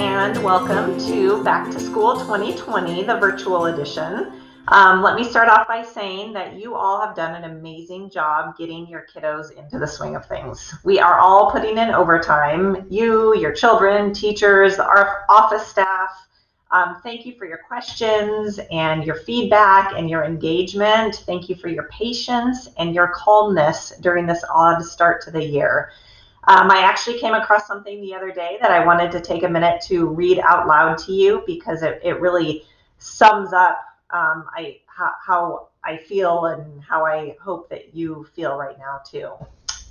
and welcome to Back to School 2020, the virtual edition. Let me start off by saying that you all have done an amazing job getting your kiddos into the swing of things. We are all putting in overtime. You, your children, teachers, our office staff. Thank you for your questions and your feedback and your engagement. Thank you for your patience and your calmness during this odd start to the year. I actually came across something the other day that I wanted to take a minute to read out loud to you because it really sums up how I feel and how I hope that you feel right now too.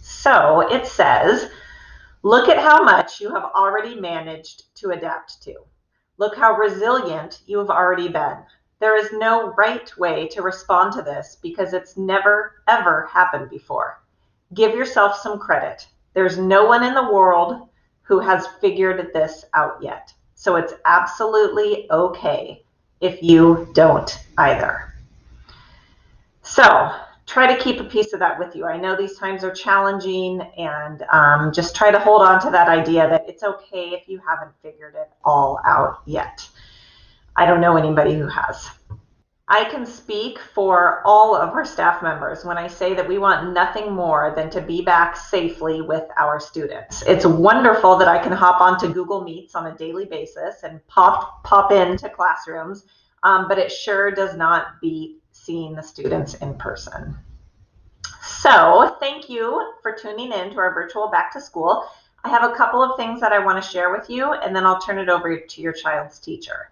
So it says, look at how much you have already managed to adapt to. Look how resilient you have already been. There is no right way to respond to this because it's never, ever happened before. Give yourself some credit. There's no one in the world who has figured this out yet. So it's absolutely okay if you don't either. So try to keep a piece of that with you. I know these times are challenging, and just try to hold on to that idea that it's okay if you haven't figured it all out yet. I don't know anybody who has. I can speak for all of our staff members when I say that we want nothing more than to be back safely with our students. It's wonderful that I can hop onto Google Meets on a daily basis and pop into classrooms, but it sure does not beat seeing the students in person. So thank you for tuning in to our virtual back to school. I have a couple of things that I want to share with you, and then I'll turn it over to your child's teacher.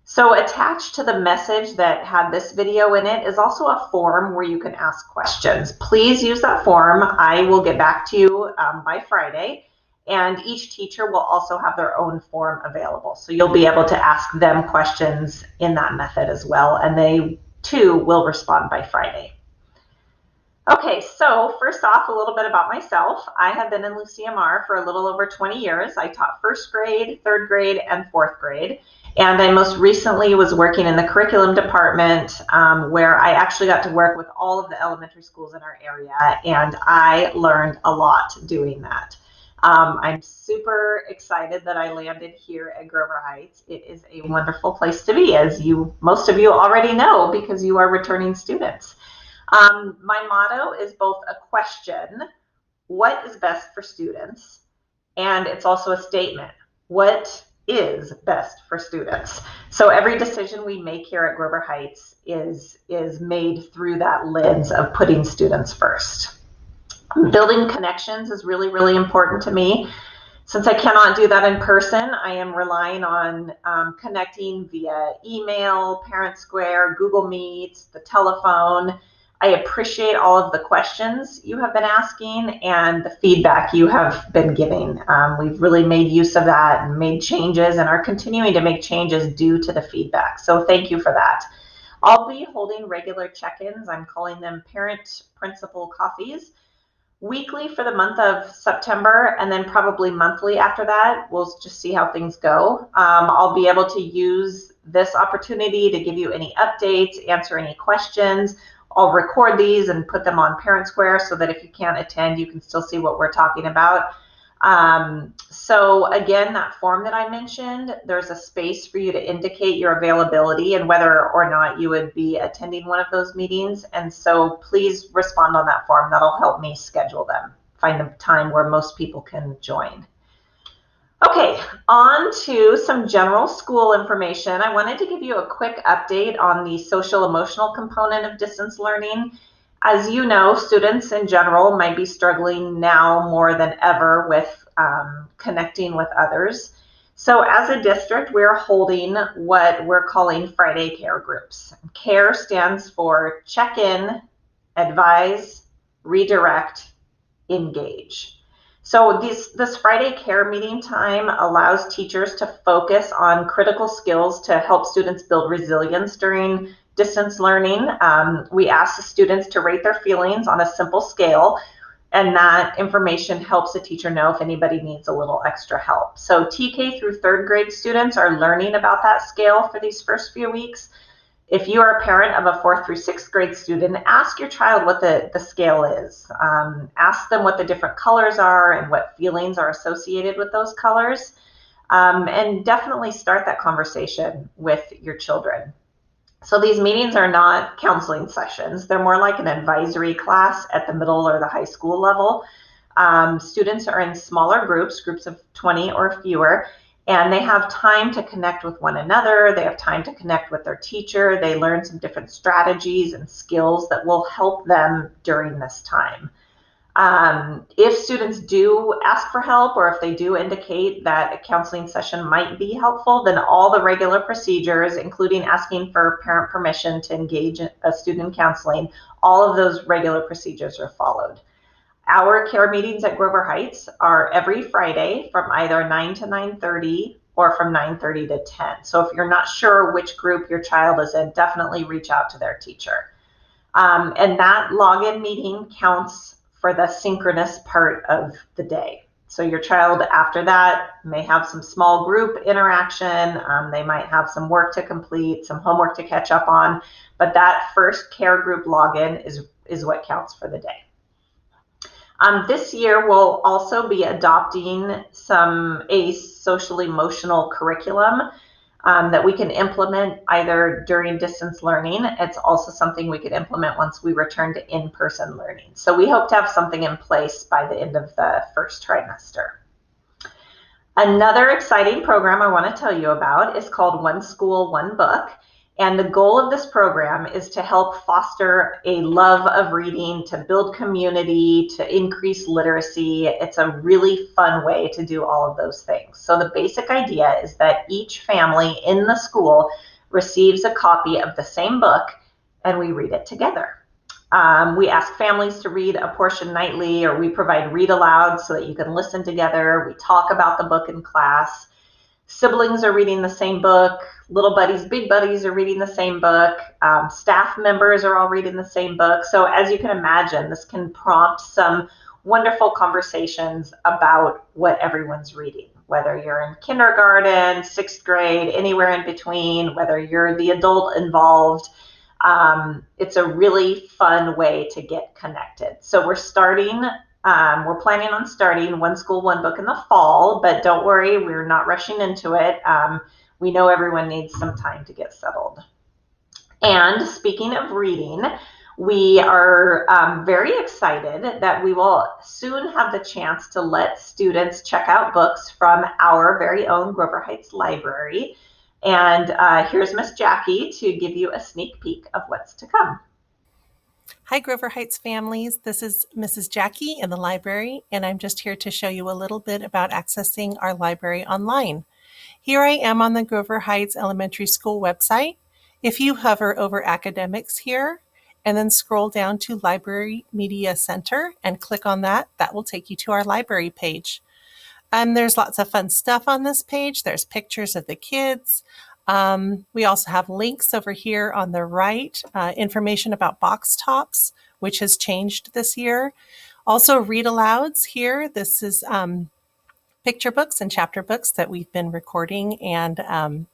So attached to the message that had this video in it is also a form where you can ask questions. Please use that form. I will get back to you by Friday, and each teacher will also have their own form available. So you'll be able to ask them questions in that method as well, and they too will respond by Friday. Okay, so first off, a little bit about myself. I have been in LuCMR for a little over 20 years. I taught first grade, third grade, and fourth grade. And I most recently was working in the curriculum department where I actually got to work with all of the elementary schools in our area, and I learned a lot doing that. I'm super excited that I landed here at Grover Heights. It is a wonderful place to be, as most of you already know because you are returning students. My motto is both a question, what is best for students? And it's also a statement, what is best for students? So every decision we make here at Grover Heights is made through that lens of putting students first. Building connections is really, really important to me. Since I cannot do that in person, I am relying on connecting via email, Parent Square, Google Meets, the telephone. I appreciate all of the questions you have been asking and the feedback you have been giving. We've really made use of that and made changes and are continuing to make changes due to the feedback. So thank you for that. I'll be holding regular check-ins. I'm calling them parent principal coffees. Weekly for the month of September, and then probably monthly after that. We'll just see how things go. I'll be able to use this opportunity to give you any updates, answer any questions. I'll record these and put them on Parent Square so that if you can't attend, you can still see what we're talking about. So again, that form that I mentioned, there's a space for you to indicate your availability and whether or not you would be attending one of those meetings. And so please respond on that form. That'll help me schedule them, find a time where most people can join. Okay, on to some general school information. I wanted to give you a quick update on the social emotional component of distance learning. As you know, students in general might be struggling now more than ever with connecting with others. So as a district, we're holding what we're calling Friday Care groups. CARE stands for check-in, advise, redirect, engage. So this Friday Care meeting time allows teachers to focus on critical skills to help students build resilience during distance learning. We ask the students to rate their feelings on a simple scale, and that information helps the teacher know if anybody needs a little extra help. So TK through third grade students are learning about that scale for these first few weeks. If you are a parent of a 4th through 6th grade student, ask your child what the scale is. Ask them what the different colors are and what feelings are associated with those colors. and definitely start that conversation with your children. So these meetings are not counseling sessions. They're more like an advisory class at the middle or the high school level. Students are in smaller groups of 20 or fewer, and they have time to connect with one another. They have time to connect with their teacher. They learn some different strategies and skills that will help them during this time. If students do ask for help, or if they do indicate that a counseling session might be helpful, then all the regular procedures, including asking for parent permission to engage a student in counseling, all of those regular procedures are followed. Our care meetings at Grover Heights are every Friday from either 9 to 9:30 or from 9:30 to 10. So if you're not sure which group your child is in, definitely reach out to their teacher. And that login meeting counts for the synchronous part of the day. So your child after that may have some small group interaction. They might have some work to complete, some homework to catch up on, but that first care group login is what counts for the day. This year we'll also be adopting a social emotional curriculum that we can implement either during distance learning. It's also something we could implement once we return to in-person learning. So we hope to have something in place by the end of the first trimester. Another exciting program I want to tell you about is called One School, One Book. And the goal of this program is to help foster a love of reading, to build community, to increase literacy. It's a really fun way to do all of those things. So the basic idea is that each family in the school receives a copy of the same book, and we read it together. We ask families to read a portion nightly, or we provide read aloud so that you can listen together. We talk about the book in class. Siblings are reading the same book. Little buddies, big buddies are reading the same book. Staff members are all reading the same book. So as you can imagine, this can prompt some wonderful conversations about what everyone's reading, whether you're in kindergarten, 6th grade, anywhere in between, whether you're the adult involved. It's a really fun way to get connected. So we're planning on starting One School, One Book in the fall, but don't worry, we're not rushing into it. We know everyone needs some time to get settled. And speaking of reading, we are very excited that we will soon have the chance to let students check out books from our very own Grover Heights Library. And here's Miss Jackie to give you a sneak peek of what's to come. Hi, Grover Heights families. This is Mrs. Jackie in the library, and I'm just here to show you a little bit about accessing our library online. Here I am on the Grover Heights Elementary School website. If you hover over Academics here and then scroll down to Library Media Center and click on that, that will take you to our library page. There's lots of fun stuff on this page. There's pictures of the kids. We also have links over here on the right, information about box tops, which has changed this year. Also read alouds here. This is picture books and chapter books that we've been recording and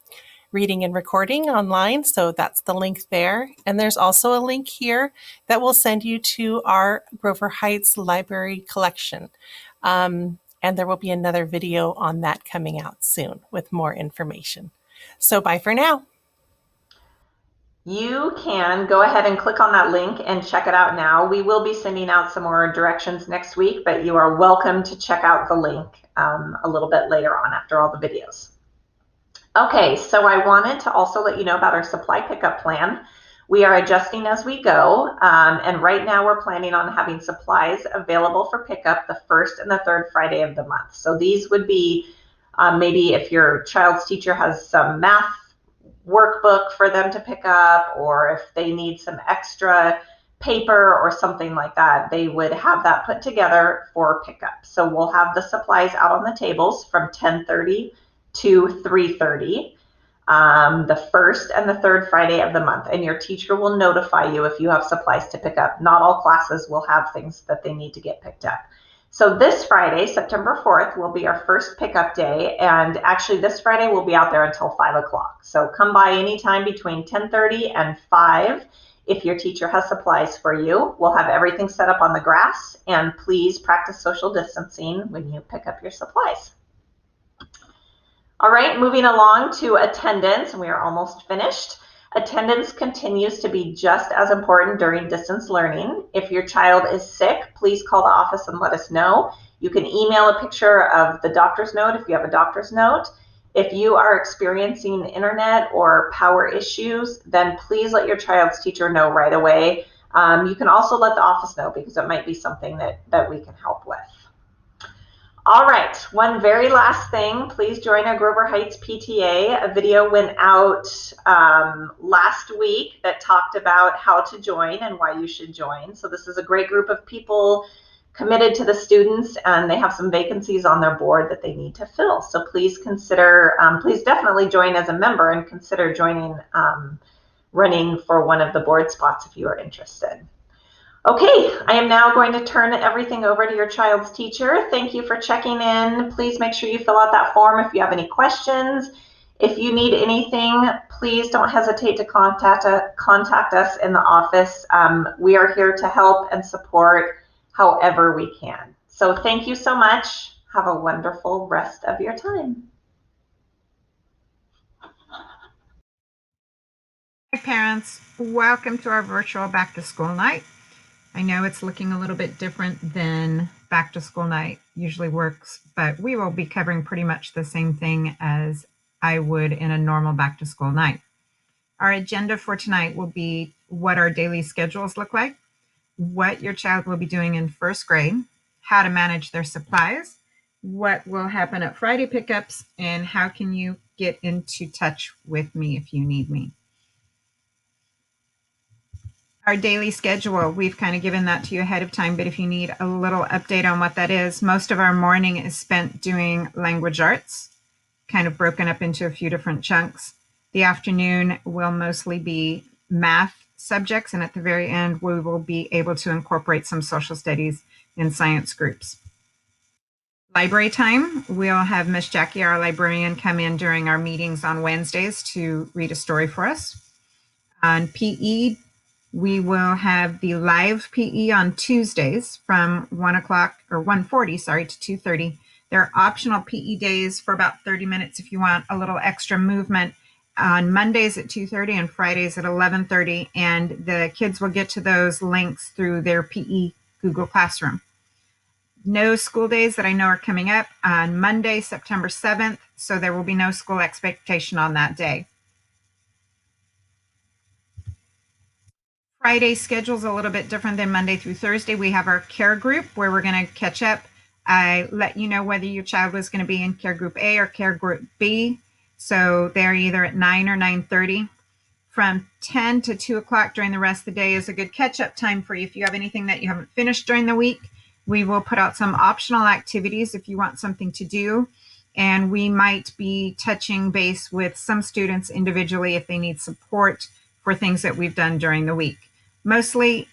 reading and recording online. So that's the link there. And there's also a link here that will send you to our Grover Heights Library collection. And there will be another video on that coming out soon with more information. So bye for now. You can go ahead and click on that link and check it out now. We will be sending out some more directions next week, but you are welcome to check out the link a little bit later on after all the videos. Okay, so I wanted to also let you know about our supply pickup plan. We are adjusting as we go, and right now we're planning on having supplies available for pickup the first and the third Friday of the month. So these would be maybe if your child's teacher has some math workbook for them to pick up, or if they need some extra paper or something like that, they would have that put together for pickup. So we'll have the supplies out on the tables from 10:30 to 3:30. The first and the third Friday of the month, and your teacher will notify you if you have supplies to pick up. Not all classes will have things that they need to get picked up. So this Friday, September 4th, will be our first pickup day, and actually this Friday we'll be out there until 5 o'clock. So come by anytime between 10:30 and 5 if your teacher has supplies for you. We'll have everything set up on the grass, and please practice social distancing when you pick up your supplies. All right, moving along to attendance, and we are almost finished. Attendance continues to be just as important during distance learning. If your child is sick, please call the office and let us know. You can email a picture of the doctor's note if you have a doctor's note. If you are experiencing internet or power issues, then please let your child's teacher know right away. You can also let the office know because it might be something that we can help with. All right, one very last thing, please join our Grover Heights PTA. A video went out last week that talked about how to join and why you should join. So this is a great group of people committed to the students, and they have some vacancies on their board that they need to fill. So please consider, please definitely join as a member and consider joining, running for one of the board spots if you are interested. Okay, I am now going to turn everything over to your child's teacher. Thank you for checking in. Please make sure you fill out that form if you have any questions. If you need anything, please don't hesitate to contact us in the office. We are here to help and support however we can. So thank you so much. Have a wonderful rest of your time. Hi parents, welcome to our virtual back to school night. I know it's looking a little bit different than back to school night usually works, but we will be covering pretty much the same thing as I would in a normal back to school night. Our agenda for tonight will be what our daily schedules look like, what your child will be doing in first grade, how to manage their supplies, what will happen at Friday pickups, and how can you get into touch with me if you need me. Our daily schedule, we've kind of given that to you ahead of time, but if you need a little update on what that is, most of our morning is spent doing language arts, kind of broken up into a few different chunks. The afternoon will mostly be math subjects, and at the very end, we will be able to incorporate some social studies and science groups. Library time, we'll have Miss Jackie, our librarian, come in during our meetings on Wednesdays to read a story for us. On PE, we will have the live PE on Tuesdays from 1 o'clock or 1:40, sorry, to 2:30. There are optional PE days for about 30 minutes if you want a little extra movement on Mondays at 2:30 and Fridays at 11:30. And the kids will get to those links through their PE Google Classroom. No school days that I know are coming up on Monday, September 7th. So there will be no school expectation on that day. Friday schedule's a little bit different than Monday through Thursday. We have our care group where we're going to catch up. I let you know whether your child was going to be in care group A or care group B. So they're either at 9 or 9:30. From 10 to 2 o'clock during the rest of the day is a good catch-up time for you. If you have anything that you haven't finished during the week, we will put out some optional activities if you want something to do. And we might be touching base with some students individually if they need support for things that we've done during the week. Mostly,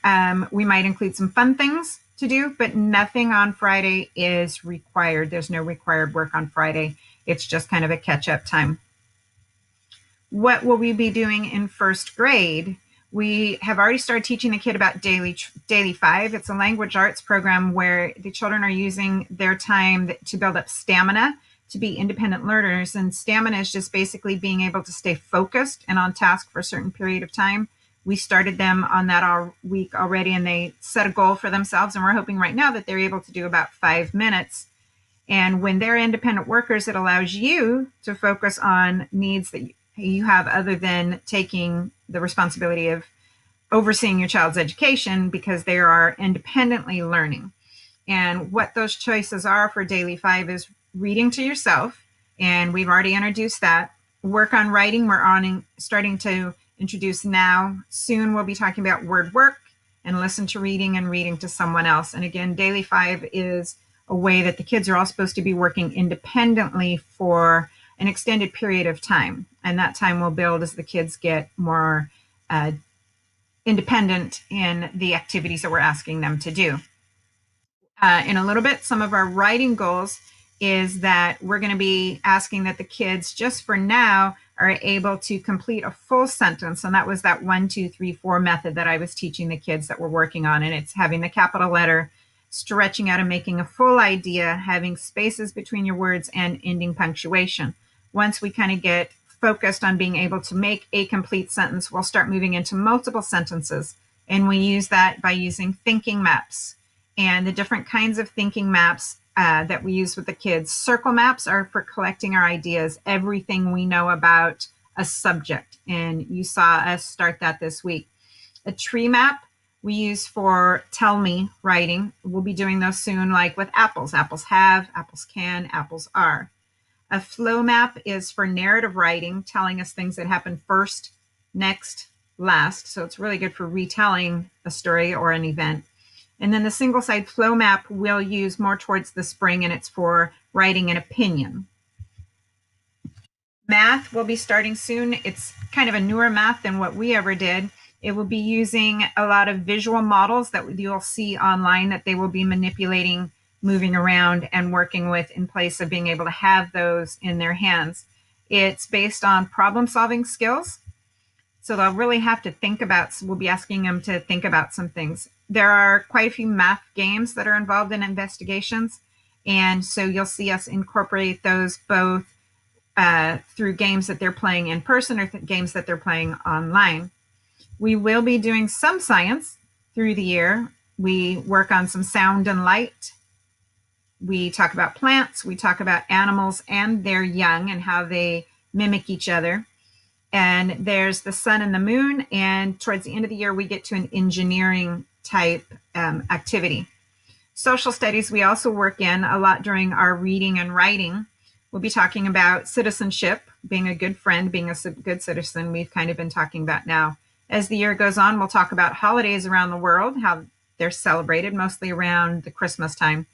we might include some fun things to do, but nothing on Friday is required. There's no required work on Friday. It's just kind of a catch-up time. What will we be doing in first grade? We have already started teaching the kid about Daily 5. It's a language arts program where the children are using their time to build up stamina to be independent learners. And stamina is just basically being able to stay focused and on task for a certain period of time. We started them on that all week already, and they set a goal for themselves. And we're hoping right now that they're able to do about 5 minutes. And when they're independent workers, it allows you to focus on needs that you have other than taking the responsibility of overseeing your child's education, because they are independently learning. And what those choices are for Daily 5 is reading to yourself. And we've already introduced that. Work on writing, we're starting to introduce now. Soon we'll be talking about word work and listen to reading and reading to someone else. And again, Daily 5 is a way that the kids are all supposed to be working independently for an extended period of time. And that time will build as the kids get more independent in the activities that we're asking them to do. In a little bit, some of our writing goals is that we're going to be asking that the kids, just for now, are able to complete a full sentence. And that was that 1, 2, 3, 4 method that I was teaching the kids that we're working on. And it's having the capital letter, stretching out and making a full idea, having spaces between your words, and ending punctuation. once we kind of get focused on being able to make a complete sentence, we'll start moving into multiple sentences. And we use that by using thinking maps. And the different kinds of thinking maps that we use with the kids. Circle maps are for collecting our ideas, everything we know about a subject. And you saw us start that this week. A tree map we use for tell me writing. We'll be doing those soon, like with apples. Apples have, apples can, apples are. A flow map is for narrative writing, telling us things that happen first, next, last. So it's really good for retelling a story or an event. And then the single side flow map we'll use more towards the spring, and it's for writing an opinion. Math will be starting soon. It's kind of a newer math than what we ever did. It will be using a lot of visual models that you'll see online that they will be manipulating, moving around, and working with in place of being able to have those in their hands. It's based on problem-solving skills. So they'll really have to think about, we'll be asking them to think about some things. There are quite a few math games that are involved in investigations. And so you'll see us incorporate those both through games that they're playing in person or games that they're playing online. We will be doing some science through the year. We work on some sound and light. We talk about plants. We talk about animals and their young and how they mimic each other. And there's the sun and the moon. And towards the end of the year, we get to an engineering type activity. Social studies, we also work in a lot during our reading and writing. We'll be talking about citizenship, being a good friend, being a good citizen. We've kind of been talking about now. As the year goes on, we'll talk about holidays around the world, how they're celebrated, mostly around the Christmas time.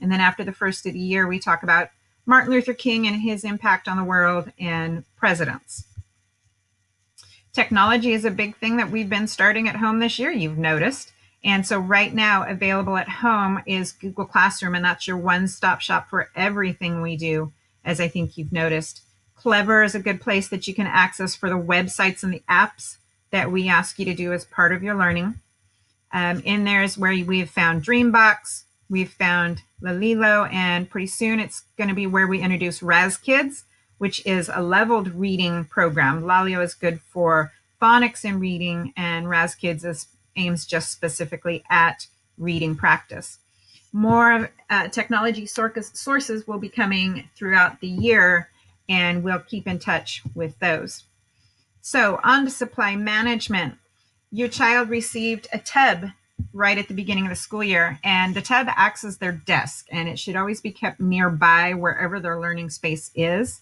And then after the first of the year, we talk about Martin Luther King and his impact on the world and presidents. Technology is a big thing that we've been starting at home this year, you've noticed. And so right now available at home is Google Classroom, and that's your one-stop shop for everything we do, as I think you've noticed. Clever is a good place that you can access for the websites and the apps that we ask you to do as part of your learning. In there is where we have found Dreambox, we've found Lalilo, and pretty soon it's going to be where we introduce Raz Kids, which is a leveled reading program. Lalio is good for phonics and reading, and Raz Kids aims just specifically at reading practice. More technology sources will be coming throughout the year, and we'll keep in touch with those. So on to supply management. Your child received a tub right at the beginning of the school year, and the tub acts as their desk, and it should always be kept nearby wherever their learning space is.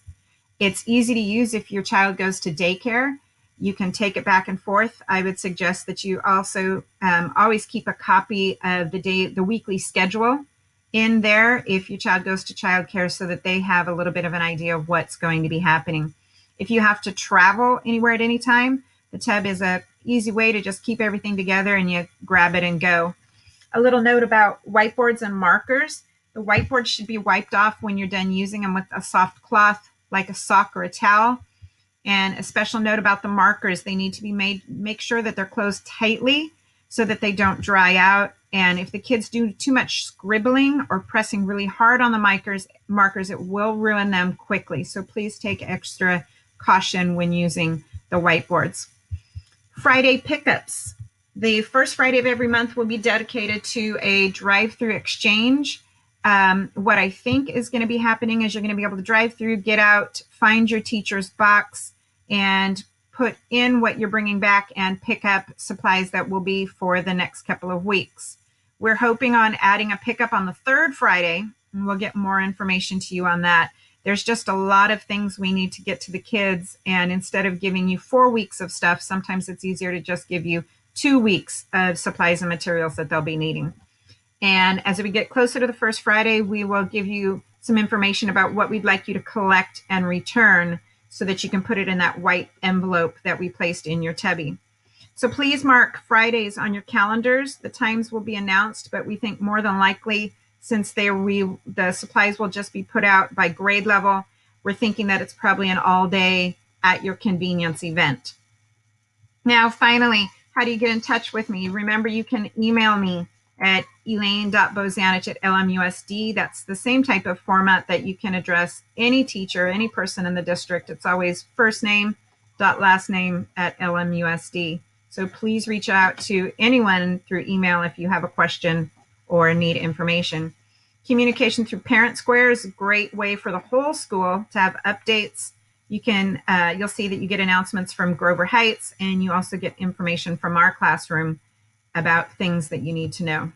It's easy to use if your child goes to daycare. You can take it back and forth. I would suggest that you also always keep a copy of the weekly schedule in there if your child goes to childcare, so that they have a little bit of an idea of what's going to be happening. If you have to travel anywhere at any time, the tub is an easy way to just keep everything together and you grab it and go. A little note about whiteboards and markers. The whiteboards should be wiped off when you're done using them with a soft cloth like a sock or a towel. And a special note about the markers, they need to be make sure that they're closed tightly so that they don't dry out. And if the kids do too much scribbling or pressing really hard on the markers, it will ruin them quickly. So please take extra caution when using the whiteboards. Friday pickups. The first Friday of every month will be dedicated to a drive-through exchange. What I think is going to be happening is you're going to be able to drive through, get out, find your teacher's box, and put in what you're bringing back and pick up supplies that will be for the next couple of weeks. We're hoping on adding a pickup on the third Friday, and we'll get more information to you on that. There's just a lot of things we need to get to the kids, and instead of giving you 4 weeks of stuff, sometimes it's easier to just give you 2 weeks of supplies and materials that they'll be needing. And as we get closer to the first Friday, we will give you some information about what we'd like you to collect and return so that you can put it in that white envelope that we placed in your tubby. So please mark Fridays on your calendars. The times will be announced, but we think more than likely, since the supplies will just be put out by grade level, we're thinking that it's probably an all-day at your convenience event. Now, finally, how do you get in touch with me? Remember, you can email me at elaine.bozanich@lmusd. That's the same type of format that you can address any teacher, any person in the district. It's always first name dot last name at LMUSD. So please reach out to anyone through email if you have a question or need information. Communication through Parent Square is a great way for the whole school to have updates. You can, you'll see that you get announcements from Grover Heights, and you also get information from our classroom about things that you need to know.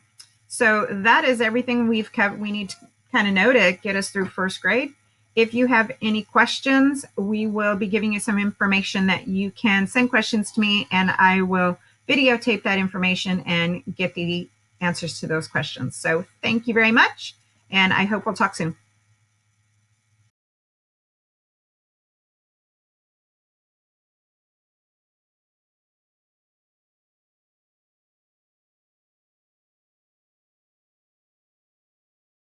So that is everything we need to kind of know to get us through first grade. If you have any questions, we will be giving you some information that you can send questions to me, and I will videotape that information and get the answers to those questions. So thank you very much, and I hope we'll talk soon.